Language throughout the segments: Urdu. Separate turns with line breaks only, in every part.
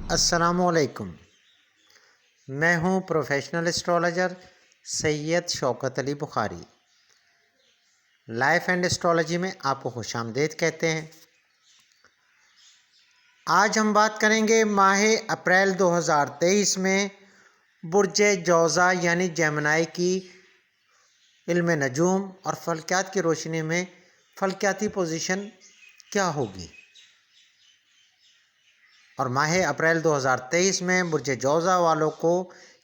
السلام علیکم۔ میں ہوں professional astrologer Syed Shaukat Ali Bukhari. Life and astrology میں آپ کو خوش آمدید کہتے ہیں۔ آج ہم بات کریں گے ماہ اپریل 2023 میں برج جوزا یعنی جیمنائی کی علم نجوم اور فلکیات کی روشنی میں فلکیاتی پوزیشن کیا ہوگی، اور ماہ اپریل 2023 میں برج جوزا والوں کو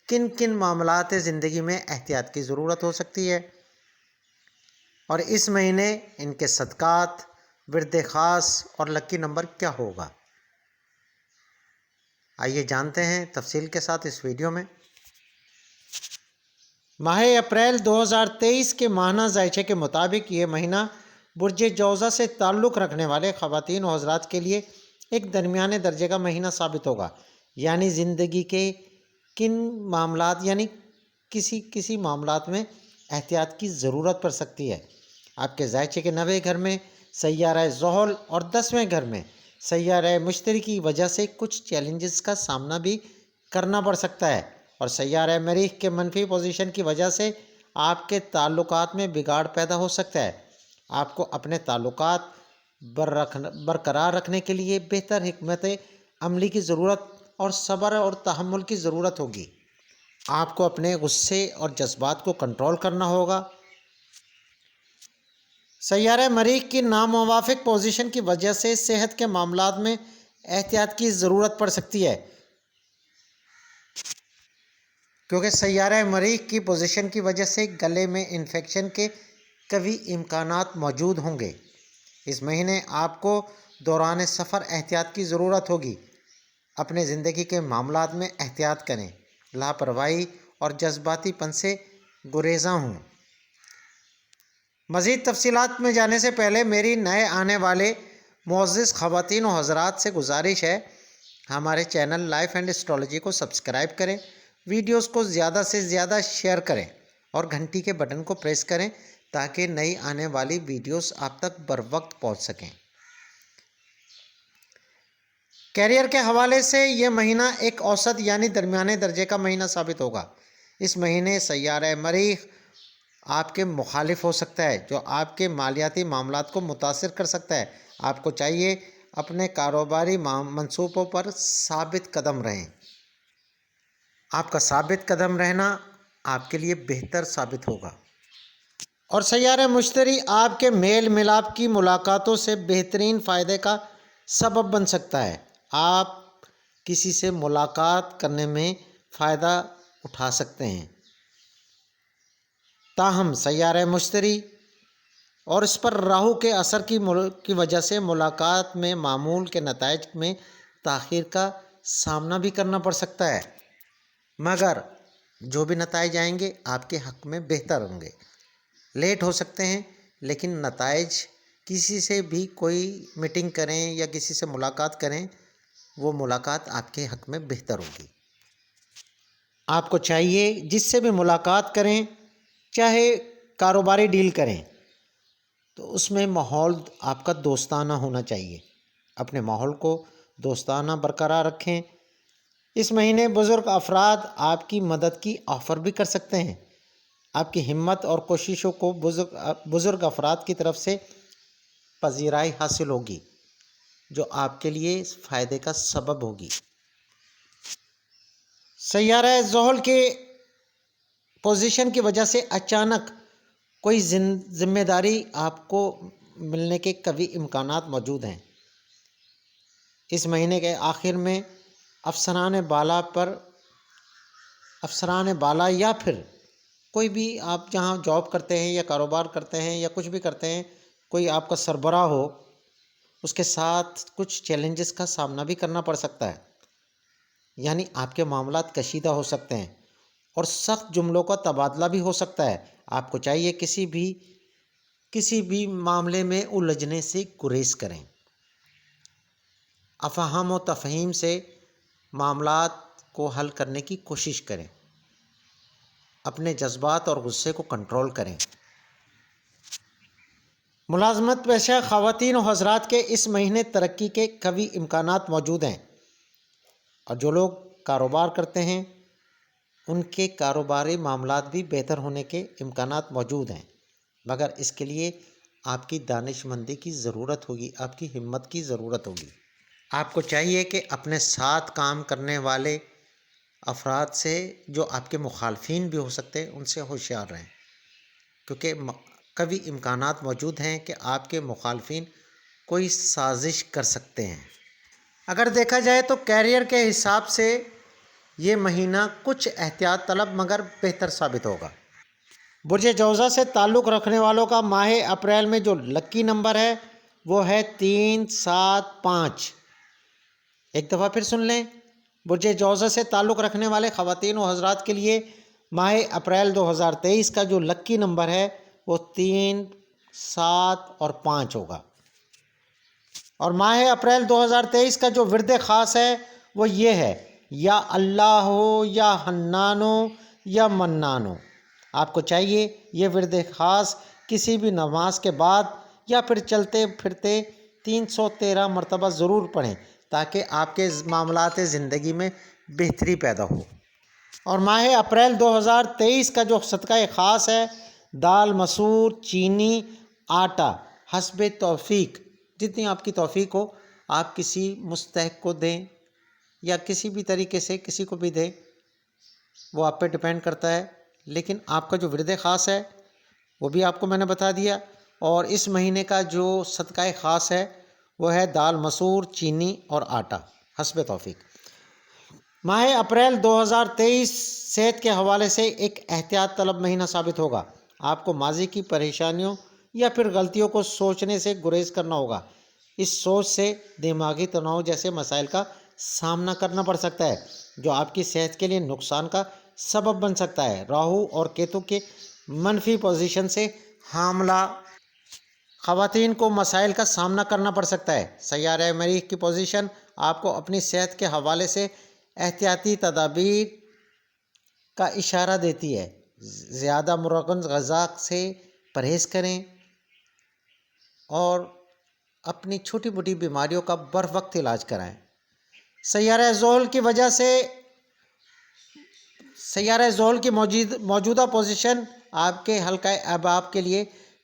کن کن معاملات زندگی میں احتیاط کی ضرورت ہو سکتی ہے، اور اس مہینے ان کے صدقات، ورد خاص اور لکی نمبر کیا ہوگا۔ آئیے جانتے ہیں تفصیل کے ساتھ اس ویڈیو میں۔ ماہ اپریل 2023 کے ماہانہ زائچے کے مطابق یہ مہینہ برج جوزا سے تعلق رکھنے والے خواتین و حضرات کے لیے ایک درمیانے درجے کا مہینہ ثابت ہوگا، یعنی زندگی کے کن معاملات کسی معاملات میں احتیاط کی ضرورت پڑ سکتی ہے۔ آپ کے زائچے کے 9ویں گھر میں سیارہ زحل اور 10ویں گھر میں سیارہ مشتری کی وجہ سے کچھ چیلنجز کا سامنا بھی کرنا پڑ سکتا ہے، اور سیارہ مریخ کے منفی پوزیشن کی وجہ سے آپ کے تعلقات میں بگاڑ پیدا ہو سکتا ہے۔ آپ کو اپنے تعلقات برقرار رکھنے کے لیے بہتر حکمت عملی کی ضرورت اور صبر اور تحمل کی ضرورت ہوگی۔ آپ کو اپنے غصے اور جذبات کو کنٹرول کرنا ہوگا۔ سیارہ مریخ کی ناموافق پوزیشن کی وجہ سے صحت کے معاملات میں احتیاط کی ضرورت پڑ سکتی ہے، کیونکہ سیارہ مریخ کی پوزیشن کی وجہ سے گلے میں انفیکشن کے قوی امکانات موجود ہوں گے۔ اس مہینے آپ کو دوران سفر احتیاط کی ضرورت ہوگی۔ اپنے زندگی کے معاملات میں احتیاط کریں، لاپرواہی اور جذباتی پن سے گریزاں ہوں۔ مزید تفصیلات میں جانے سے پہلے میری نئے آنے والے معزز خواتین و حضرات سے گزارش ہے، ہمارے چینل لائف اینڈ اسٹرالوجی کو سبسکرائب کریں، ویڈیوز کو زیادہ سے زیادہ شیئر کریں اور گھنٹی کے بٹن کو پریس کریں تاکہ نئی آنے والی ویڈیوز آپ تک بر وقت پہنچ سکیں۔ کیریئر کے حوالے سے یہ مہینہ ایک اوسط یعنی درمیانے درجے کا مہینہ ثابت ہوگا۔ اس مہینے سیارہ مریخ آپ کے مخالف ہو سکتا ہے، جو آپ کے مالیاتی معاملات کو متاثر کر سکتا ہے۔ آپ کو چاہیے اپنے کاروباری منصوبوں پر ثابت قدم رہیں۔ آپ کا ثابت قدم رہنا آپ کے لیے بہتر ثابت ہوگا۔ اور سیارہ مشتری آپ کے میل ملاپ کی ملاقاتوں سے بہترین فائدے کا سبب بن سکتا ہے۔ آپ کسی سے ملاقات کرنے میں فائدہ اٹھا سکتے ہیں، تاہم سیارہ مشتری اور اس پر راہو کے اثر کی وجہ سے ملاقات میں معمول کے نتائج میں تاخیر کا سامنا بھی کرنا پڑ سکتا ہے، مگر جو بھی نتائج آئیں گے آپ کے حق میں بہتر ہوں گے۔ لیٹ ہو سکتے ہیں لیکن نتائج، کسی سے بھی کوئی میٹنگ کریں یا کسی سے ملاقات کریں، وہ ملاقات آپ کے حق میں بہتر ہوگی۔ آپ کو چاہیے جس سے بھی ملاقات کریں، چاہے کاروباری ڈیل کریں، تو اس میں ماحول آپ کا دوستانہ ہونا چاہیے۔ اپنے ماحول کو دوستانہ برقرار رکھیں۔ اس مہینے بزرگ افراد آپ کی مدد کی آفر بھی کر سکتے ہیں۔ آپ کی ہمت اور کوششوں کو بزرگ افراد کی طرف سے پذیرائی حاصل ہوگی، جو آپ کے لیے فائدے کا سبب ہوگی۔ سیارہ زحل کے پوزیشن کی وجہ سے اچانک کوئی ذمہ داری آپ کو ملنے کے قوی امکانات موجود ہیں۔ اس مہینے کے آخر میں افسران بالا یا پھر کوئی بھی آپ جہاں جاب کرتے ہیں یا کاروبار کرتے ہیں یا کچھ بھی کرتے ہیں، کوئی آپ کا سربراہ ہو، اس کے ساتھ کچھ چیلنجز کا سامنا بھی کرنا پڑ سکتا ہے، یعنی آپ کے معاملات کشیدہ ہو سکتے ہیں اور سخت جملوں کا تبادلہ بھی ہو سکتا ہے۔ آپ کو چاہیے کسی بھی معاملے میں الجھنے سے گریز کریں۔ افہام و تفہیم سے معاملات کو حل کرنے کی کوشش کریں۔ اپنے جذبات اور غصے کو کنٹرول کریں۔ ملازمت پیشہ خواتین و حضرات کے اس مہینے ترقی کے قوی امکانات موجود ہیں۔ اور جو لوگ کاروبار کرتے ہیں ان کے کاروباری معاملات بھی بہتر ہونے کے امکانات موجود ہیں، مگر اس کے لیے آپ کی دانش مندی کی ضرورت ہوگی، آپ کی ہمت کی ضرورت ہوگی۔ آپ کو چاہیے کہ اپنے ساتھ کام کرنے والے افراد سے، جو آپ کے مخالفین بھی ہو سکتے ہیں، ان سے ہوشیار رہیں، کیونکہ کبھی امکانات موجود ہیں کہ آپ کے مخالفین کوئی سازش کر سکتے ہیں۔ اگر دیکھا جائے تو کیریئر کے حساب سے یہ مہینہ کچھ احتیاط طلب مگر بہتر ثابت ہوگا۔ برج جوزہ سے تعلق رکھنے والوں کا ماہ اپریل میں جو لکی نمبر ہے وہ ہے 3 7 5۔ ایک دفعہ پھر سن لیں، برج جوزہ سے تعلق رکھنے والے خواتین و حضرات کے لیے ماہ اپریل 2023 کا جو لکی نمبر ہے وہ 3 7 اور 5 ہوگا۔ اور ماہ اپریل 2023 کا جو ورد خاص ہے وہ یہ ہے، یا اللہ ہو یا حنان ہو یا منان ہو۔ آپ کو چاہیے یہ ورد خاص کسی بھی نماز کے بعد یا پھر چلتے پھرتے 313 مرتبہ ضرور پڑھیں، تاکہ آپ کے معاملات زندگی میں بہتری پیدا ہو۔ اور ماہ اپریل 2023 کا جو صدقہ خاص ہے، دال، مسور، چینی، آٹا، حسب توفیق، جتنی آپ کی توفیق ہو آپ کسی مستحق کو دیں یا کسی بھی طریقے سے کسی کو بھی دیں، وہ آپ پہ ڈیپینڈ کرتا ہے، لیکن آپ کا جو ورد خاص ہے وہ بھی آپ کو میں نے بتا دیا۔ اور اس مہینے کا جو صدقہ خاص ہے وہ ہے دال، مسور، چینی اور آٹا، حسب توفیق۔ ماہ اپریل 2023 صحت کے حوالے سے ایک احتیاط طلب مہینہ ثابت ہوگا۔ آپ کو ماضی کی پریشانیوں یا پھر غلطیوں کو سوچنے سے گریز کرنا ہوگا۔ اس سوچ سے دماغی تناؤ جیسے مسائل کا سامنا کرنا پڑ سکتا ہے، جو آپ کی صحت کے لیے نقصان کا سبب بن سکتا ہے۔ راہو اور کیتو کے منفی پوزیشن سے حاملہ خواتین کو مسائل کا سامنا کرنا پڑ سکتا ہے۔ سیارہ مریخ کی پوزیشن آپ کو اپنی صحت کے حوالے سے احتیاطی تدابیر کا اشارہ دیتی ہے۔ زیادہ مرغن غذا سے پرہیز کریں اور اپنی چھوٹی موٹی بیماریوں کا بر وقت علاج کرائیں۔ سیارہ زحل کی موجودہ پوزیشن آپ کے حلقہ احباب کے لیے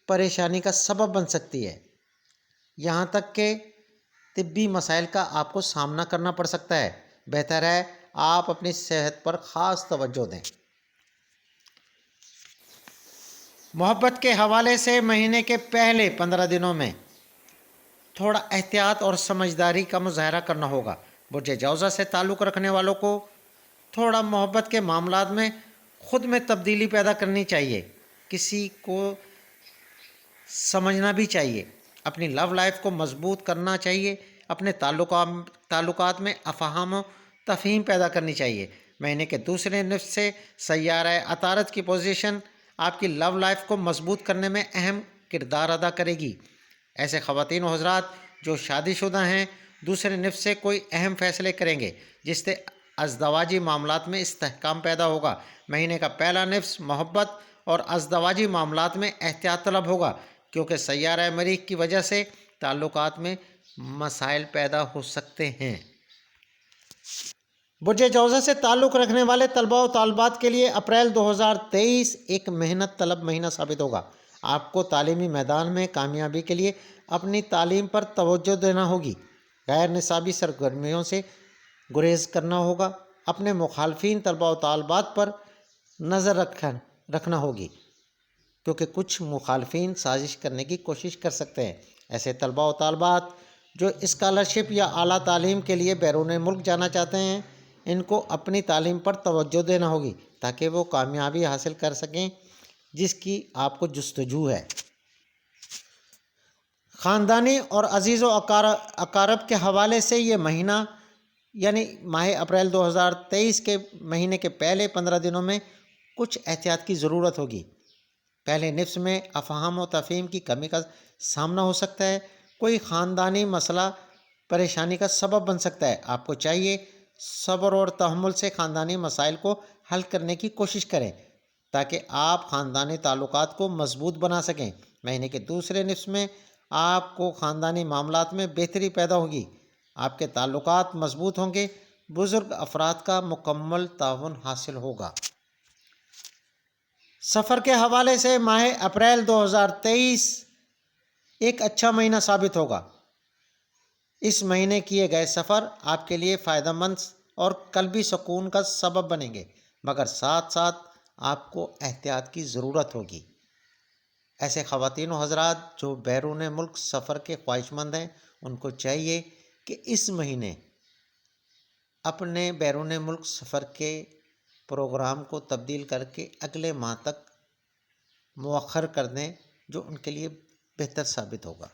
پریشانی کا سبب بن سکتی ہے، یہاں تک کہ طبی مسائل کا آپ کو سامنا کرنا پڑ سکتا ہے۔ بہتر ہے آپ اپنی صحت پر خاص توجہ دیں۔ محبت کے حوالے سے مہینے کے پہلے 15 دنوں میں تھوڑا احتیاط اور سمجھداری کا مظاہرہ کرنا ہوگا۔ برج جوزہ سے تعلق رکھنے والوں کو تھوڑا محبت کے معاملات میں خود میں تبدیلی پیدا کرنی چاہیے، کسی کو سمجھنا بھی چاہیے، اپنی لو لائف کو مضبوط کرنا چاہیے، اپنے تعلقات میں افہام و تفہیم پیدا کرنی چاہیے۔ مہینے کے دوسرے نصف سے سیارہ عطارد کی پوزیشن آپ کی لو لائف کو مضبوط کرنے میں اہم کردار ادا کرے گی۔ ایسے خواتین و حضرات جو شادی شدہ ہیں دوسرے نصف سے کوئی اہم فیصلے کریں گے جس سے ازدواجی معاملات میں استحکام پیدا ہوگا۔ مہینے کا پہلا نصف محبت اور ازدواجی معاملات میں احتیاط طلب ہوگا، کیونکہ سیارہ مریخ کی وجہ سے تعلقات میں مسائل پیدا ہو سکتے ہیں۔ برج جوزہ سے تعلق رکھنے والے طلباء و طالبات کے لیے اپریل 2023 ایک محنت طلب مہینہ ثابت ہوگا۔ آپ کو تعلیمی میدان میں کامیابی کے لیے اپنی تعلیم پر توجہ دینا ہوگی، غیر نصابی سرگرمیوں سے گریز کرنا ہوگا، اپنے مخالفین طلباء و طالبات پر نظر رکھنا ہوگی، کیونکہ کچھ مخالفین سازش کرنے کی کوشش کر سکتے ہیں۔ ایسے طلباء و طالبات جو اسکالرشپ یا اعلیٰ تعلیم کے لیے بیرون ملک جانا چاہتے ہیں، ان کو اپنی تعلیم پر توجہ دینا ہوگی تاکہ وہ کامیابی حاصل کر سکیں جس کی آپ کو جستجو ہے۔ خاندانی اور عزیز و اقارب کے حوالے سے یہ مہینہ یعنی ماہ اپریل 2023 کے مہینے کے پہلے 15 دنوں میں کچھ احتیاط کی ضرورت ہوگی۔ پہلے نصف میں افہام و تفہیم کی کمی کا سامنا ہو سکتا ہے، کوئی خاندانی مسئلہ پریشانی کا سبب بن سکتا ہے۔ آپ کو چاہیے صبر اور تحمل سے خاندانی مسائل کو حل کرنے کی کوشش کریں تاکہ آپ خاندانی تعلقات کو مضبوط بنا سکیں۔ مہینے کے دوسرے نصف میں آپ کو خاندانی معاملات میں بہتری پیدا ہوگی، آپ کے تعلقات مضبوط ہوں گے، بزرگ افراد کا مکمل تعاون حاصل ہوگا۔ سفر کے حوالے سے ماہ اپریل 2023 ایک اچھا مہینہ ثابت ہوگا۔ اس مہینے کیے گئے سفر آپ کے لیے فائدہ مند اور قلبی سکون کا سبب بنیں گے، مگر ساتھ ساتھ آپ کو احتیاط کی ضرورت ہوگی۔ ایسے خواتین و حضرات جو بیرون ملک سفر کے خواہش مند ہیں، ان کو چاہیے کہ اس مہینے اپنے بیرون ملک سفر کے پروگرام کو تبدیل کر کے اگلے ماہ تک مؤخر کر دیں، جو ان کے لیے بہتر ثابت ہوگا۔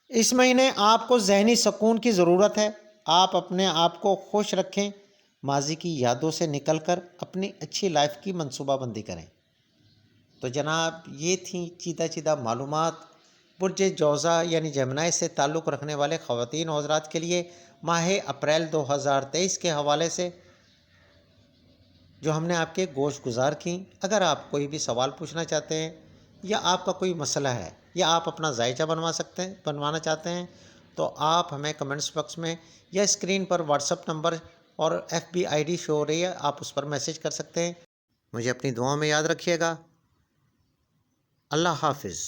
اس مہینے آپ کو ذہنی سکون کی ضرورت ہے۔ آپ اپنے آپ کو خوش رکھیں، ماضی کی یادوں سے نکل کر اپنی اچھی لائف کی منصوبہ بندی کریں۔ تو جناب یہ تھیں چیدہ معلومات برج جوزہ یعنی جیمنائی سے تعلق رکھنے والے خواتین و حضرات کے لیے ماہ اپریل 2023 کے حوالے سے، جو ہم نے آپ کے گوش گزار کیں۔ اگر آپ کوئی بھی سوال پوچھنا چاہتے ہیں یا آپ کا کوئی مسئلہ ہے یا آپ اپنا ذائچہ بنوانا چاہتے ہیں تو آپ ہمیں کمنٹس باکس میں یا اسکرین پر واٹس ایپ نمبر اور FB ID شو ہو رہی ہے، آپ اس پر میسج کر سکتے ہیں۔ مجھے اپنی دعاؤں میں یاد رکھیے گا۔ اللہ حافظ۔